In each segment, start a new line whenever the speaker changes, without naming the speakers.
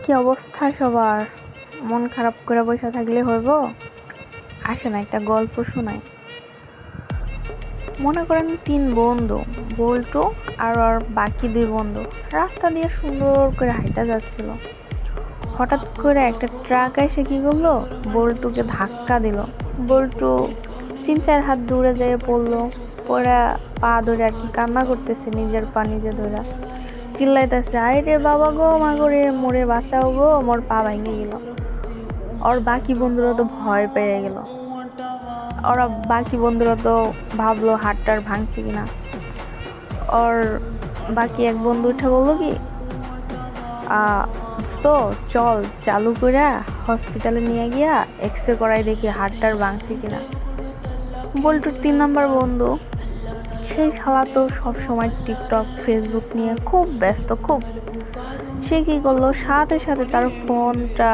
কি অবস্থা সবার? মন খারাপ করে বসে থাকলে হইব? আসে না, একটা গল্প শোনাই। মনে করেন 3 বন্ধু, বল্টু আর ওর বাকি 2 বন্ধু রাস্তা দিয়ে সুন্দর করে হাঁটা যাচ্ছিল। হঠাৎ করে একটা ট্রাক এসে কি করলো, বল্টুকে ধাক্কা দিল। বল্টু 3-4 হাত দূরে যেয়ে পড়লো। পড়ে পা ধরে আর কি কান্না করতেছে, নিজের পা নিজে ধরে চিল্লাইতেছে, আই রে বাবা গো, মাগরে মোরে বাঁচাও গো, মোর পা ভেঙে গেল। ওর বাকি বন্ধুরা তো ভয় পেয়ে গেল। বাকি বন্ধুরা তো ভাবলো হাতটার ভাঙছে কিনা। ওর বাকি এক বন্ধু উঠে বললো কি, তো চল চালু করে হসপিটালে নিয়ে গিয়া এক্সরে করাই দেখি হাতটার ভাঙছে কিনা। বল্টুর 3 নাম্বার বন্ধু, সেই শালা তো সবসময় টিকটক ফেসবুক নিয়ে খুব ব্যস্ত। সে কি করলো, সাথে সাথে তার ফোনটা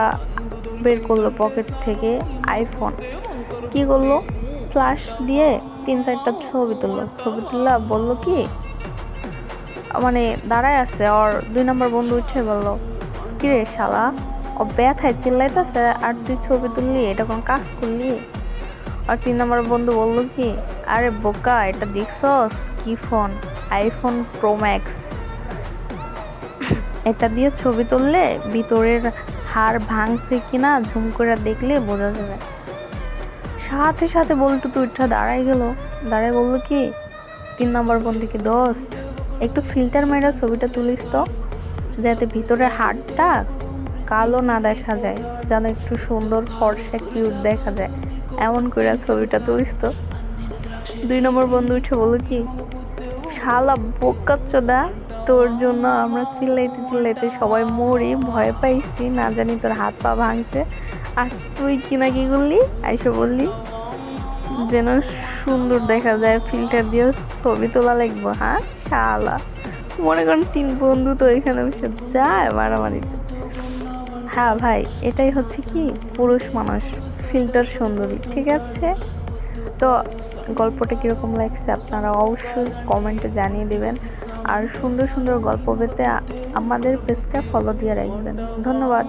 বের করলো পকেট থেকে, আইফোন। কি করলো, ফ্ল্যাশ দিয়ে 3-4টা ছবি তুললা বললো কি, মানে দাঁড়ায় আছে। ওর 2 নম্বর বন্ধু উঠে বললো, কিরে শালা, ও ব্যথায় চিল্লাইতেছে আর তুই ছবি তুললি, এটা কোন কাজ করলি? আর 3 নম্বর বন্ধু বললো কি, আরে বোকা, এটা দেখছস কি ফোন? IPhone pro max. এটা দিয়ে ছবি তুললে ভিতরের হাড় ভাঙছে কিনা ঝুম করে দেখলে বোঝা যাবে। সাথে সাথে বল্টু তো উঠা দাঁড়ায় গেল, দাঁড়ায় বললো কি, 3 নম্বর বন্ধুকে, দোস্ত একটু ফিল্টার মেরা ছবিটা তুলিস তো, যাতে ভিতরের হাড়টা কালো না দেখা যায়, যেন একটু সুন্দর ফর্সা কিউট দেখা যায়, এমন করে ছবিটা তুলিস তো। 2 নম্বর বন্ধু উঠে বললো কি, শালা বোকাচোদা, তোর জন্য আমরা চিল্লাইতে সবাই মরি, ভয় পাইছি, না জানি তোর হাত পা ভাঙছে, আর তুই কিনা কি করলি, আইসা বললি যেন সুন্দর দেখা যায়, ফিল্টার দিয়ে ছবি তোলা লাগবো। হ্যাঁ শালা, মনে করেন 3 বন্ধু তো এখানে বসে যায় মারামারিতে। হ্যাঁ ভাই, এটাই হচ্ছে কি পুরুষ মানুষ, ফিল্টার সুন্দরী, ঠিক আছে? তো গল্পটা কিরকম লাগছে আপনারা অবশ্যই কমেন্টে জানিয়ে দিবেন। আর সুন্দর সুন্দর গল্প পেতে আমাদের পেজটা ফলো দিয়ে রাখবেন। ধন্যবাদ।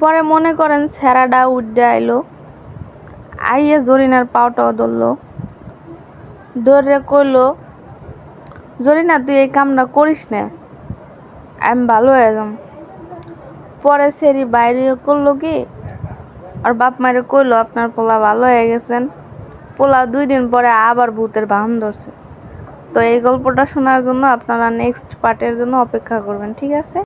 পরে মনে করেন ছেঁড়াটা উঠে আইলো, আইয়ে জরিনার পাওটাও ধরলো, ধরে কইলো, জরিনা তুই এই কামটা করিস না, আমি ভালো হয়ে যাম। পরে সেরি বাইরে করলো কি, আর বাপ মায়ের কইলো আপনার পোলা ভালো হয়ে গেছেন। পোলা 2 দিন পরে আবার ভূতের বাহন ধরছে। তো এই গল্পটা শোনার জন্য আপনারা নেক্সট পার্টের জন্য অপেক্ষা করবেন, ঠিক আছে?